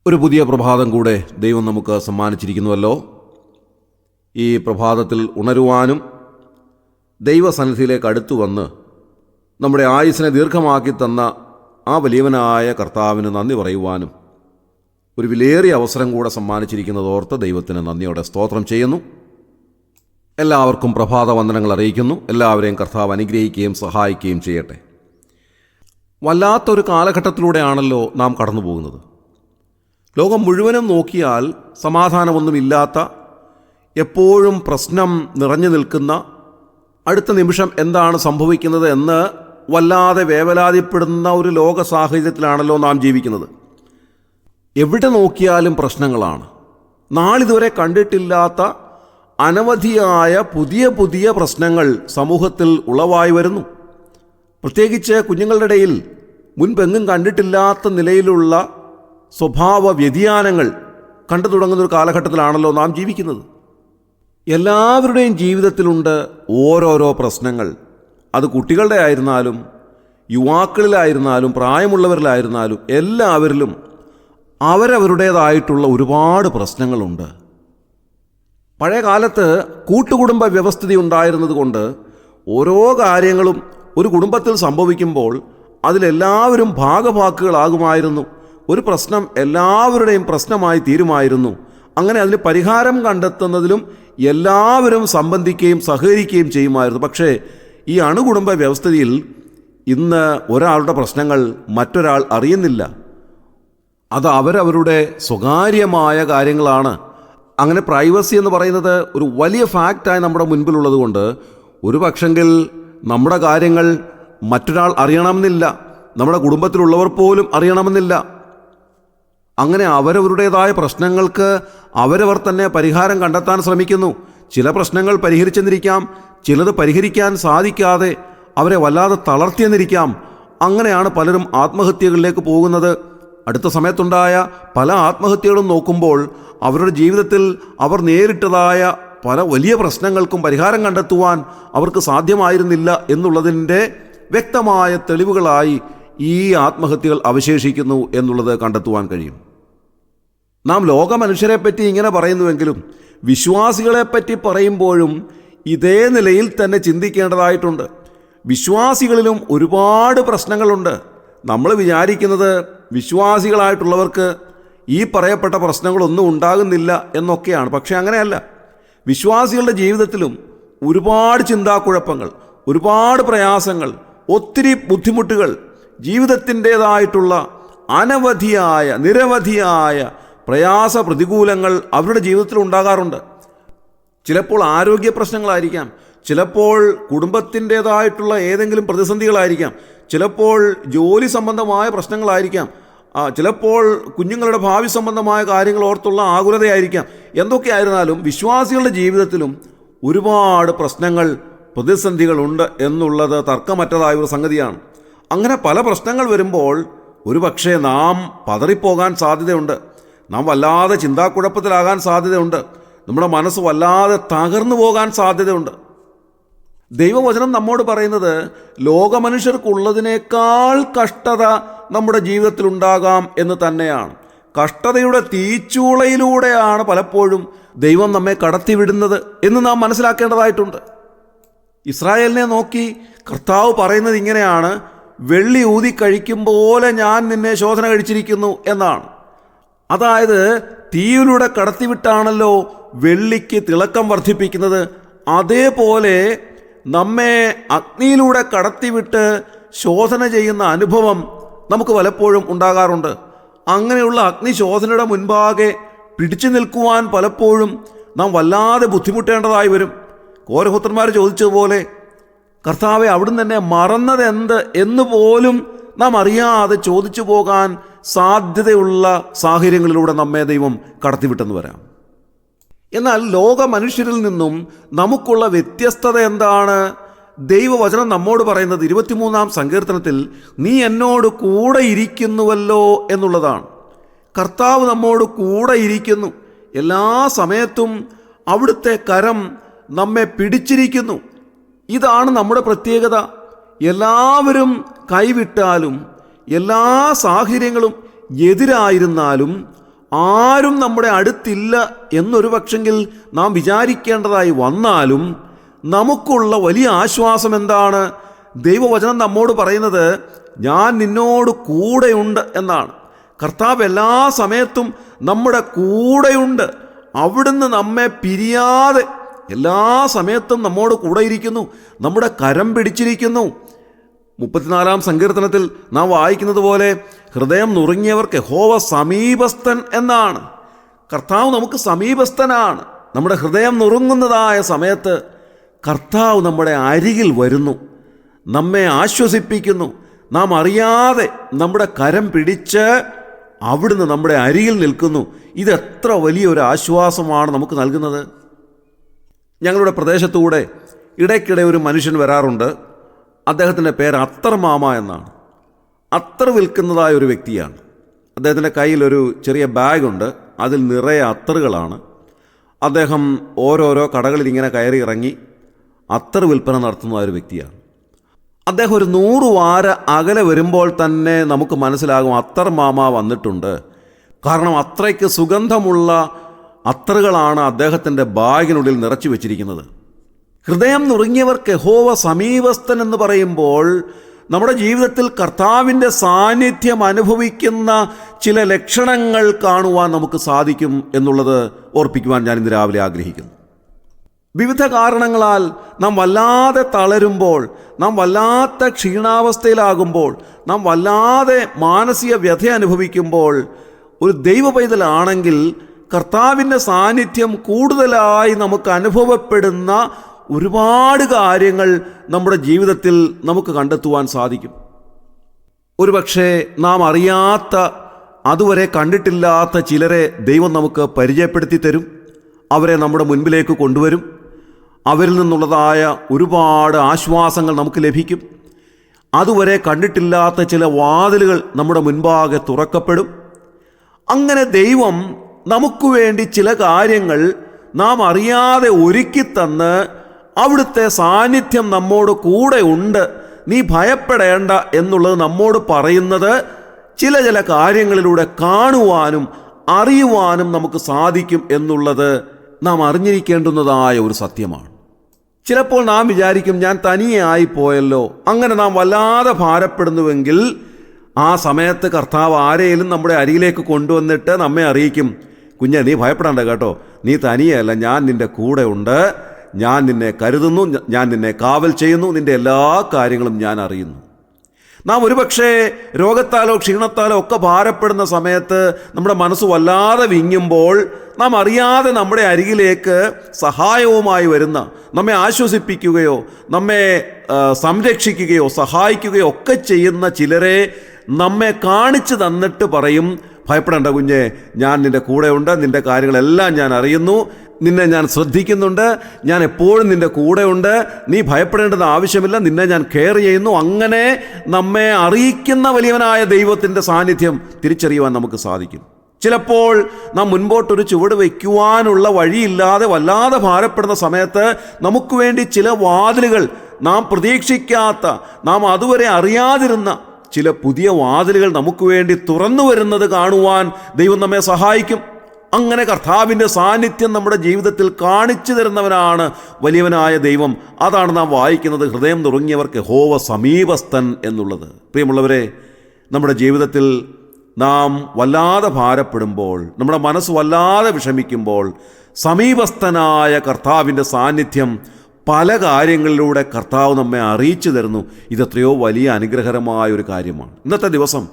ഒരു പുതിയ പ്രഭാതം കൂടെ ദൈവം നമുക്ക് സമ്മാനിച്ചിരിക്കുന്നുവല്ലോ. ഈ പ്രഭാതത്തിൽ ഉണരുവാനും ദൈവസന്നിധിയിലേക്ക് അടുത്തു വന്ന് നമ്മുടെ ആയുസ്സിനെ ദീർഘമാക്കി തന്ന ആ വലിയവനായ കർത്താവിന് നന്ദി പറയുവാനും ഒരു വിലയേറിയ അവസരം കൂടെ സമ്മാനിച്ചിരിക്കുന്നതോർത്ത് ദൈവത്തിന് നന്ദിയോടെ സ്തോത്രം ചെയ്യുന്നു. എല്ലാവർക്കും പ്രഭാത വന്ദനങ്ങൾ അറിയിക്കുന്നു. എല്ലാവരെയും കർത്താവ് അനുഗ്രഹിക്കുകയും സഹായിക്കുകയും ചെയ്യട്ടെ. വല്ലാത്തൊരു കാലഘട്ടത്തിലൂടെയാണല്ലോ നാം കടന്നു പോകുന്നത്. ലോകം മുഴുവനും നോക്കിയാൽ സമാധാനമൊന്നുമില്ലാത്ത, എപ്പോഴും പ്രശ്നം നിറഞ്ഞു നിൽക്കുന്ന, അടുത്ത നിമിഷം എന്താണ് സംഭവിക്കുന്നത് എന്ന് വല്ലാതെ വേവലാതിപ്പെടുന്ന ഒരു ലോക സാഹചര്യത്തിലാണല്ലോ നാം ജീവിക്കുന്നത്. എവിടെ നോക്കിയാലും പ്രശ്നങ്ങളാണ്. നാളിതുവരെ കണ്ടിട്ടില്ലാത്ത അനവധിയായ പുതിയ പുതിയ പ്രശ്നങ്ങൾ സമൂഹത്തിൽ ഉളവായി വരുന്നു. പ്രത്യേകിച്ച് കുഞ്ഞുങ്ങളുടെ ഇടയിൽ മുൻപെങ്ങും കണ്ടിട്ടില്ലാത്ത നിലയിലുള്ള സ്വഭാവ വ്യതിയാനങ്ങൾ കണ്ടു തുടങ്ങുന്നൊരു കാലഘട്ടത്തിലാണല്ലോ നാം ജീവിക്കുന്നത്. എല്ലാവരുടെയും ജീവിതത്തിലുണ്ട് ഓരോരോ പ്രശ്നങ്ങൾ. അത് കുട്ടികളുടെ ആയിരുന്നാലും യുവാക്കളിലായിരുന്നാലും പ്രായമുള്ളവരിലായിരുന്നാലും എല്ലാവരിലും അവരവരുടേതായിട്ടുള്ള ഒരുപാട് പ്രശ്നങ്ങളുണ്ട്. പഴയ കാലത്ത് കൂട്ടുകുടുംബ വ്യവസ്ഥിതി ഉണ്ടായിരുന്നത് കൊണ്ട് ഓരോ കാര്യങ്ങളും ഒരു കുടുംബത്തിൽ സംഭവിക്കുമ്പോൾ അതിലെല്ലാവരും ഭാഗഭാക്കുകളാകുമായിരുന്നു. ഒരു പ്രശ്നം എല്ലാവരുടെയും പ്രശ്നമായി തീരുമായിരുന്നു. അങ്ങനെ അതിന് പരിഹാരം കണ്ടെത്തുന്നതിലും എല്ലാവരും സംബന്ധിക്കുകയും സഹകരിക്കുകയും ചെയ്യുമായിരുന്നു. പക്ഷേ ഈ അണുകുടുംബ വ്യവസ്ഥയിൽ ഇന്ന് ഒരാളുടെ പ്രശ്നങ്ങൾ മറ്റൊരാൾ അറിയുന്നില്ല. അത് അവരവരുടെ സ്വകാര്യമായ കാര്യങ്ങളാണ്. അങ്ങനെ പ്രൈവസി എന്ന് പറയുന്നത് ഒരു വലിയ ഫാക്റ്റായി നമ്മുടെ മുൻപിലുള്ളത് കൊണ്ട് ഒരു പക്ഷെങ്കിൽ നമ്മുടെ കാര്യങ്ങൾ മറ്റൊരാൾ അറിയണമെന്നില്ല, നമ്മുടെ കുടുംബത്തിലുള്ളവർ പോലും അറിയണമെന്നില്ല. അങ്ങനെ അവരവരുടേതായ പ്രശ്നങ്ങൾക്ക് അവരവർ തന്നെ പരിഹാരം കണ്ടെത്താൻ ശ്രമിക്കുന്നു. ചില പ്രശ്നങ്ങൾ പരിഹരിച്ചെന്നിരിക്കാം, ചിലത് പരിഹരിക്കാൻ സാധിക്കാതെ അവരെ വല്ലാതെ തളർത്തിയെന്നിരിക്കാം. അങ്ങനെയാണ് പലരും ആത്മഹത്യകളിലേക്ക് പോകുന്നത്. അടുത്ത സമയത്തുണ്ടായ പല ആത്മഹത്യകളും നോക്കുമ്പോൾ അവരുടെ ജീവിതത്തിൽ അവർ നേരിട്ടതായ പല വലിയ പ്രശ്നങ്ങൾക്കും പരിഹാരം കണ്ടെത്തുവാൻ അവർക്ക് സാധ്യമായിരുന്നില്ല എന്നുള്ളതിൻ്റെ വ്യക്തമായ തെളിവുകളായി ഈ ആത്മഹത്യകൾ അവശേഷിക്കുന്നു എന്നുള്ളത് കണ്ടെത്തുവാൻ കഴിയും. നാം ലോക മനുഷ്യരെപ്പറ്റി ഇങ്ങനെ പറയുന്നുവെങ്കിലും വിശ്വാസികളെപ്പറ്റി പറയുമ്പോഴും ഇതേ നിലയിൽ തന്നെ ചിന്തിക്കേണ്ടതായിട്ടുണ്ട്. വിശ്വാസികളിലും ഒരുപാട് പ്രശ്നങ്ങളുണ്ട്. നമ്മൾ വിചാരിക്കുന്നത് വിശ്വാസികളായിട്ടുള്ളവർക്ക് ഈ പറയപ്പെട്ട പ്രശ്നങ്ങളൊന്നും ഉണ്ടാകുന്നില്ല എന്നൊക്കെയാണ്. പക്ഷേ അങ്ങനെയല്ല. വിശ്വാസികളുടെ ജീവിതത്തിലും ഒരുപാട് ചിന്താക്കുഴപ്പങ്ങൾ, ഒരുപാട് പ്രയാസങ്ങൾ, ഒത്തിരി ബുദ്ധിമുട്ടുകൾ, ജീവിതത്തിൻ്റേതായിട്ടുള്ള നിരവധിയായ പ്രയാസ പ്രതികൂലങ്ങൾ അവരുടെ ജീവിതത്തിൽ ഉണ്ടാകാറുണ്ട്. ചിലപ്പോൾ ആരോഗ്യ പ്രശ്നങ്ങളായിരിക്കാം, ചിലപ്പോൾ കുടുംബത്തിൻ്റേതായിട്ടുള്ള ഏതെങ്കിലും പ്രതിസന്ധികളായിരിക്കാം, ചിലപ്പോൾ ജോലി സംബന്ധമായ പ്രശ്നങ്ങളായിരിക്കാം, ചിലപ്പോൾ കുഞ്ഞുങ്ങളുടെ ഭാവി സംബന്ധമായ കാര്യങ്ങൾ ഓർത്തുള്ള ആകുലതയായിരിക്കാം. എന്തൊക്കെയായിരുന്നാലും വിശ്വാസികളുടെ ജീവിതത്തിലും ഒരുപാട് പ്രശ്നങ്ങൾ, പ്രതിസന്ധികളുണ്ട് എന്നുള്ളത് തർക്കമറ്റതായ ഒരു സംഗതിയാണ്. അങ്ങനെ പല പ്രശ്നങ്ങൾ വരുമ്പോൾ ഒരുപക്ഷെ നാം പതറിപ്പോകാൻ സാധ്യതയുണ്ട്. നാം വല്ലാതെ ചിന്താക്കുഴപ്പത്തിലാകാൻ സാധ്യതയുണ്ട്. നമ്മുടെ മനസ്സ് വല്ലാതെ തകർന്നു പോകാൻ സാധ്യതയുണ്ട്. ദൈവവചനം നമ്മോട് പറയുന്നത് ലോകമനുഷ്യർക്കുള്ളതിനേക്കാൾ കഷ്ടത നമ്മുടെ ജീവിതത്തിലുണ്ടാകാം എന്ന് തന്നെയാണ്. കഷ്ടതയുടെ തീച്ചൂളയിലൂടെയാണ് പലപ്പോഴും ദൈവം നമ്മെ കടത്തിവിടുന്നത് എന്ന് നാം മനസ്സിലാക്കേണ്ടതായിട്ടുണ്ട്. ഇസ്രായേലിനെ നോക്കി കർത്താവ് പറയുന്നത് ഇങ്ങനെയാണ്: വെള്ളി ഊതി കഴിക്കും പോലെ ഞാൻ നിന്നെ ശോധന കഴിച്ചിരിക്കുന്നു എന്നാണ്. അതായത് തീയിലൂടെ കടത്തിവിട്ടാണല്ലോ വെള്ളിക്ക് തിളക്കം വർദ്ധിപ്പിക്കുന്നത്. അതേപോലെ നമ്മെ അഗ്നിയിലൂടെ കടത്തിവിട്ട് ശോധന ചെയ്യുന്ന അനുഭവം നമുക്ക് പലപ്പോഴും ഉണ്ടാകാറുണ്ട്. അങ്ങനെയുള്ള അഗ്നിശോധനയുടെ മുൻപാകെ പിടിച്ചു നിൽക്കുവാൻ പലപ്പോഴും നാം വല്ലാതെ ബുദ്ധിമുട്ടേണ്ടതായി വരും. കോരഹുത്രന്മാർ ചോദിച്ചതുപോലെ കർത്താവെ അവിടുന്ന് തന്നെ മറന്നതെന്ത് എന്ന് പോലും നാം അറിയാതെ ചോദിച്ചു പോകാൻ സാധ്യതയുള്ള സാഹചര്യങ്ങളിലൂടെ നമ്മെ ദൈവം കടത്തിവിട്ടെന്ന് വരാം. എന്നാൽ ലോക മനുഷ്യരിൽ നിന്നും നമുക്കുള്ള വ്യത്യസ്തത എന്താണ്? ദൈവവചനം നമ്മോട് പറയുന്നത് 23-ാം സങ്കീർത്തനത്തിൽ നീ എന്നോട് കൂടെ ഇരിക്കുന്നുവല്ലോ എന്നുള്ളതാണ്. കർത്താവ് നമ്മോട് കൂടെ ഇരിക്കുന്നു. എല്ലാ സമയത്തും അവിടുത്തെ കരം നമ്മെ പിടിച്ചിരിക്കുന്നു. ഇതാണ് നമ്മുടെ പ്രത്യേകത. എല്ലാവരും കൈവിട്ടാലും എല്ലാ സാഹചര്യങ്ങളും എതിരായിരുന്നാലും ആരും നമ്മുടെ അടുത്തില്ല എന്നൊരു പക്ഷെങ്കിൽ നാം വിചാരിക്കേണ്ടതായി വന്നാലും നമുക്കുള്ള വലിയ ആശ്വാസം എന്താണ്? ദൈവവചനം നമ്മോട് പറയുന്നത് ഞാൻ നിന്നോട് കൂടെയുണ്ട് എന്നാണ്. കർത്താവ് എല്ലാ സമയത്തും നമ്മുടെ കൂടെയുണ്ട്. അവിടുന്ന് നമ്മെ പിരിയാതെ എല്ലാ സമയത്തും നമ്മോട് കൂടെ ഇരിക്കുന്നു, നമ്മുടെ കരം പിടിച്ചിരിക്കുന്നു. 34-ാം സങ്കീർത്തനത്തിൽ നാം വായിക്കുന്നത് പോലെ ഹൃദയം നുറുങ്ങിയവർക്ക് യഹോവ സമീപസ്ഥൻ എന്നാണ്. കർത്താവ് നമുക്ക് സമീപസ്ഥനാണ്. നമ്മുടെ ഹൃദയം നുറുങ്ങുന്നതായ സമയത്ത് കർത്താവ് നമ്മുടെ അരികിൽ വരുന്നു, നമ്മെ ആശ്വസിപ്പിക്കുന്നു. നാം അറിയാതെ നമ്മുടെ കരം പിടിച്ച് അവിടുന്ന് നമ്മുടെ അരികിൽ നിൽക്കുന്നു. ഇതെത്ര വലിയൊരു ആശ്വാസമാണ് നമുക്ക് നൽകുന്നത്. ഞങ്ങളുടെ പ്രദേശത്തൂടെ ഇടയ്ക്കിടെ ഒരു മനുഷ്യൻ വരാറുണ്ട്. അദ്ദേഹത്തിൻ്റെ പേര് അത്തർ മാമ എന്നാണ്. അത്തർ വിൽക്കുന്നതായ ഒരു വ്യക്തിയാണ്. അദ്ദേഹത്തിൻ്റെ കയ്യിലൊരു ചെറിയ ബാഗുണ്ട്, അതിൽ നിറയെ അത്തറുകളാണ്. അദ്ദേഹം ഓരോരോ കടകളിൽ ഇങ്ങനെ കയറി ഇറങ്ങി അത്തർ വിൽപ്പന നടത്തുന്ന ഒരു വ്യക്തിയാണ്. അദ്ദേഹം ഒരു 100 വാര അകലെ വരുമ്പോൾ തന്നെ നമുക്ക് മനസ്സിലാകും അത്തർ മാമ വന്നിട്ടുണ്ട്. കാരണം അത്രയ്ക്ക് സുഗന്ധമുള്ള അത്തറുകളാണ് അദ്ദേഹത്തിൻ്റെ ബാഗിനുള്ളിൽ നിറച്ചു വെച്ചിരിക്കുന്നത്. ഹൃദയം നുറുങ്ങിയവർക്ക് യഹോവ സമീപസ്ഥൻ എന്ന് പറയുമ്പോൾ നമ്മുടെ ജീവിതത്തിൽ കർത്താവിൻ്റെ സാന്നിധ്യം അനുഭവിക്കുന്ന ചില ലക്ഷണങ്ങൾ കാണുവാൻ നമുക്ക് സാധിക്കും എന്നുള്ളത് ഓർപ്പിക്കുവാൻ ഞാൻ ഇന്ന് രാവിലെ ആഗ്രഹിക്കുന്നു. വിവിധ കാരണങ്ങളാൽ നാം വല്ലാതെ തളരുമ്പോൾ, നാം വല്ലാത്ത ക്ഷീണാവസ്ഥയിലാകുമ്പോൾ, നാം വല്ലാതെ മാനസിക വ്യഥ അനുഭവിക്കുമ്പോൾ ഒരു ദൈവ പൈതലാണെങ്കിൽ കർത്താവിൻ്റെ സാന്നിധ്യം കൂടുതലായി നമുക്ക് അനുഭവപ്പെടുന്ന ഒരുപാട് കാര്യങ്ങൾ നമ്മുടെ ജീവിതത്തിൽ നമുക്ക് കണ്ടെത്തുവാൻ സാധിക്കും. ഒരുപക്ഷെ നാം അറിയാത്ത, അതുവരെ കണ്ടിട്ടില്ലാത്ത ചിലരെ ദൈവം നമുക്ക് പരിചയപ്പെടുത്തി തരും. അവരെ നമ്മുടെ മുൻപിലേക്ക് കൊണ്ടുവരും. അവരിൽ നിന്നുള്ളതായ ഒരുപാട് ആശ്വാസങ്ങൾ നമുക്ക് ലഭിക്കും. അതുവരെ കണ്ടിട്ടില്ലാത്ത ചില വാതിലുകൾ നമ്മുടെ മുൻപാകെ തുറക്കപ്പെടും. അങ്ങനെ ദൈവം നമുക്ക് വേണ്ടി ചില കാര്യങ്ങൾ നാം അറിയാതെ ഒരുക്കിത്തന്ന് അവിടുത്തെ സാന്നിധ്യം നമ്മോട് കൂടെ ഉണ്ട്, നീ ഭയപ്പെടേണ്ട എന്നുള്ളത് നമ്മോട് പറയുന്നത് ചില കാര്യങ്ങളിലൂടെ കാണുവാനും അറിയുവാനും നമുക്ക് സാധിക്കും എന്നുള്ളത് നാം അറിഞ്ഞിരിക്കേണ്ടുന്നതായ ഒരു സത്യമാണ്. ചിലപ്പോൾ നാം വിചാരിക്കും ഞാൻ തനിയെ ആയിപ്പോയല്ലോ. അങ്ങനെ നാം വല്ലാതെ ഭാരപ്പെടുന്നുവെങ്കിൽ ആ സമയത്ത് കർത്താവ് ആരെയും നമ്മുടെ അരികിലേക്ക് കൊണ്ടുവന്നിട്ട് നമ്മെ അറിയിക്കും, കുഞ്ഞെ നീ ഭയപ്പെടേണ്ട കേട്ടോ, നീ തനിയല്ല, ഞാൻ നിൻ്റെ കൂടെ ഉണ്ട്, ഞാൻ നിന്നെ കരുതുന്നു, ഞാൻ നിന്നെ കാവൽ ചെയ്യുന്നു, നിൻ്റെ എല്ലാ കാര്യങ്ങളും ഞാൻ അറിയുന്നു. നാം ഒരുപക്ഷെ രോഗത്താലോ ക്ഷീണത്താലോ ഒക്കെ ഭാരപ്പെടുന്ന സമയത്ത് നമ്മുടെ മനസ്സ് വല്ലാതെ വിങ്ങുമ്പോൾ നാം അറിയാതെ നമ്മുടെ അരികിലേക്ക് സഹായവുമായി വരുന്ന, നമ്മെ ആശ്വസിപ്പിക്കുകയോ നമ്മെ സംരക്ഷിക്കുകയോ സഹായിക്കുകയോ ഒക്കെ ചെയ്യുന്ന ചിലരെ നമ്മെ കാണിച്ചു തന്നിട്ട് പറയും, ഭയപ്പെടേണ്ട കുഞ്ഞെ, ഞാൻ നിൻ്റെ കൂടെയുണ്ട്, നിൻ്റെ കാര്യങ്ങളെല്ലാം ഞാൻ അറിയുന്നു, നിന്നെ ഞാൻ ശ്രദ്ധിക്കുന്നുണ്ട്, ഞാൻ എപ്പോഴും നിൻ്റെ കൂടെയുണ്ട്, നീ ഭയപ്പെടേണ്ടത് ആവശ്യമില്ല, നിന്നെ ഞാൻ കെയർ ചെയ്യുന്നു. അങ്ങനെ നമ്മെ അറിയിക്കുന്ന വലിയവനായ ദൈവത്തിൻ്റെ സാന്നിധ്യം തിരിച്ചറിയുവാൻ നമുക്ക് സാധിക്കും. ചിലപ്പോൾ നാം മുൻപോട്ടൊരു ചുവട് വയ്ക്കുവാനുള്ള വഴിയില്ലാതെ വല്ലാതെ ഭാരപ്പെടുന്ന സമയത്ത് നമുക്ക് വേണ്ടി ചില വാതിലുകൾ, നാം പ്രതീക്ഷിക്കാത്ത, നാം അതുവരെ അറിയാതിരുന്ന ചില പുതിയ വാതിലുകൾ നമുക്ക് വേണ്ടി തുറന്നു വരുന്നത് കാണുവാൻ ദൈവം നമ്മെ സഹായിക്കും. അങ്ങനെ കർത്താവിൻ്റെ സാന്നിധ്യം നമ്മുടെ ജീവിതത്തിൽ കാണിച്ചു തരുന്നവനാണ് വലിയവനായ ദൈവം. അതാണ് നാം വായിക്കുന്നത്, ഹൃദയം നുറുങ്ങിയവർക്ക് യഹോവ സമീപസ്ഥൻ എന്നുള്ളത്. പ്രിയമുള്ളവരെ, നമ്മുടെ ജീവിതത്തിൽ നാം വല്ലാതെ ഭാരപ്പെടുമ്പോൾ, നമ്മുടെ മനസ്സ് വല്ലാതെ വിഷമിക്കുമ്പോൾ സമീപസ്ഥനായ കർത്താവിൻ്റെ സാന്നിധ്യം പല കാര്യങ്ങളിലൂടെ കർത്താവ് നമ്മെ അറിയിച്ചു തരുന്നു. ഇതെത്രയോ വലിയ അനുഗ്രഹകരമായ ഒരു കാര്യമാണ്. ഇന്നത്തെ ദിവസം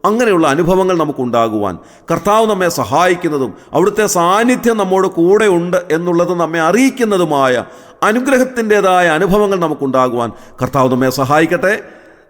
അങ്ങനെയുള്ള അനുഭവങ്ങൾ നമുക്കുണ്ടാകുവാൻ കർത്താവ് നമ്മെ സഹായിക്കുന്നതും അവിടുത്തെ സാന്നിധ്യം നമ്മോട് കൂടെ ഉണ്ട് എന്നുള്ളത് നമ്മെ അറിയിക്കുന്നതുമായ അനുഗ്രഹത്തിൻ്റെതായ അനുഭവങ്ങൾ നമുക്കുണ്ടാകുവാൻ കർത്താവ് നമ്മെ സഹായിക്കട്ടെ.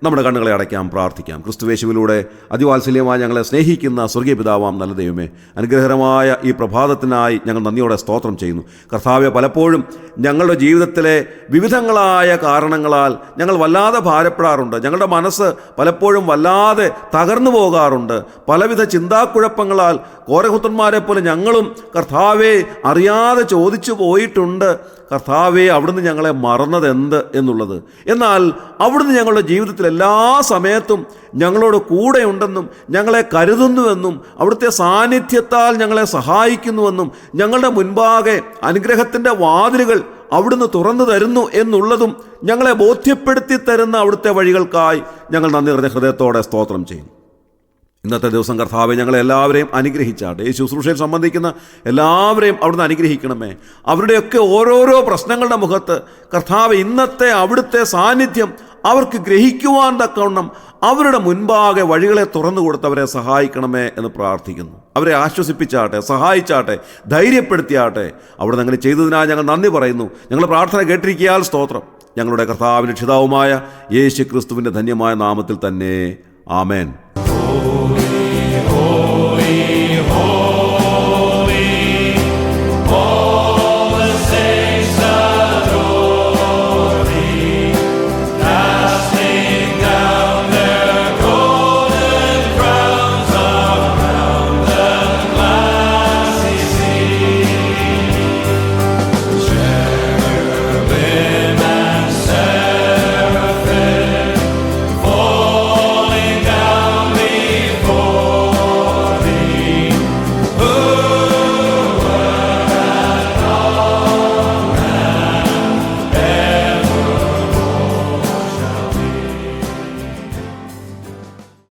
നമ്മുടെ കണ്ണുകളെ അടയ്ക്കാം, പ്രാർത്ഥിക്കാം. ക്രിസ്തുവേശുവിലൂടെ അതിവാത്സല്യമായി ഞങ്ങളെ സ്നേഹിക്കുന്ന സ്വർഗീയ പിതാവാം നല്ല ദൈവമേ, അനുഗ്രഹകരമായ ഈ പ്രഭാതത്തിനായി ഞങ്ങൾ നന്ദിയോടെ സ്തോത്രം ചെയ്യുന്നു. കർത്താവെ, പലപ്പോഴും ഞങ്ങളുടെ ജീവിതത്തിലെ വിവിധങ്ങളായ കാരണങ്ങളാൽ ഞങ്ങൾ വല്ലാതെ ഭാരപ്പെടാറുണ്ട്. ഞങ്ങളുടെ മനസ്സ് പലപ്പോഴും വല്ലാതെ തകർന്നു പോകാറുണ്ട്. പലവിധ ചിന്താക്കുഴപ്പങ്ങളാൽ കോരഹുത്തന്മാരെ പോലെ ഞങ്ങളും കർത്താവെ അറിയാതെ ചോദിച്ചു പോയിട്ടുണ്ട്. കർത്താവേ അവിടുന്ന് ഞങ്ങളെ മറന്നതെന്ത് എന്നുള്ളത്. എന്നാൽ അവിടുന്ന് ഞങ്ങളുടെ ജീവിതത്തിൽ എല്ലാ സമയത്തും ഞങ്ങളോട് കൂടെയുണ്ടെന്നും ഞങ്ങളെ കരുതുന്നുവെന്നും അവിടുത്തെ സാന്നിധ്യത്താൽ ഞങ്ങളെ സഹായിക്കുന്നുവെന്നും ഞങ്ങളുടെ മുൻപാകെ അനുഗ്രഹത്തിൻ്റെ വാതിലുകൾ അവിടുന്ന് തുറന്നു തരുന്നു എന്നുള്ളതും ഞങ്ങളെ ബോധ്യപ്പെടുത്തി തരുന്ന അവിടുത്തെ വഴികൾക്കായി ഞങ്ങൾ നന്ദി നിറഞ്ഞ ഹൃദയത്തോടെ സ്തോത്രം ചെയ്യും. ഇന്നത്തെ ദിവസം കർത്താവെ ഞങ്ങളെ എല്ലാവരെയും അനുഗ്രഹിച്ചാട്ടെ. ഈ ശുശ്രൂഷയിൽ സംബന്ധിക്കുന്ന എല്ലാവരെയും അവിടുന്ന് അനുഗ്രഹിക്കണമേ. അവരുടെയൊക്കെ ഓരോരോ പ്രശ്നങ്ങളുടെ മുഖത്ത് കർത്താവെ ഇന്നത്തെ അവിടുത്തെ സാന്നിധ്യം അവർക്ക് ഗ്രഹിക്കുവാൻ തക്കവണ്ണം അവരുടെ മുൻപാകെ വഴികളെ തുറന്നു കൊടുത്തവരെ സഹായിക്കണമേ എന്ന് പ്രാർത്ഥിക്കുന്നു. അവരെ ആശ്വസിപ്പിച്ചാട്ടെ, സഹായിച്ചാട്ടെ, ധൈര്യപ്പെടുത്തിയാട്ടെ. അവിടുന്ന് അങ്ങനെ ചെയ്തതിനായി ഞങ്ങൾ നന്ദി പറയുന്നു. ഞങ്ങളുടെ പ്രാർത്ഥന കേട്ടിരിക്കിയാൽ സ്തോത്രം. ഞങ്ങളുടെ കർത്താവിൻ്റെ രക്ഷിതാവുമായ യേശു ക്രിസ്തുവിൻ്റെ ധന്യമായ നാമത്തിൽ തന്നെ ആമേൻ.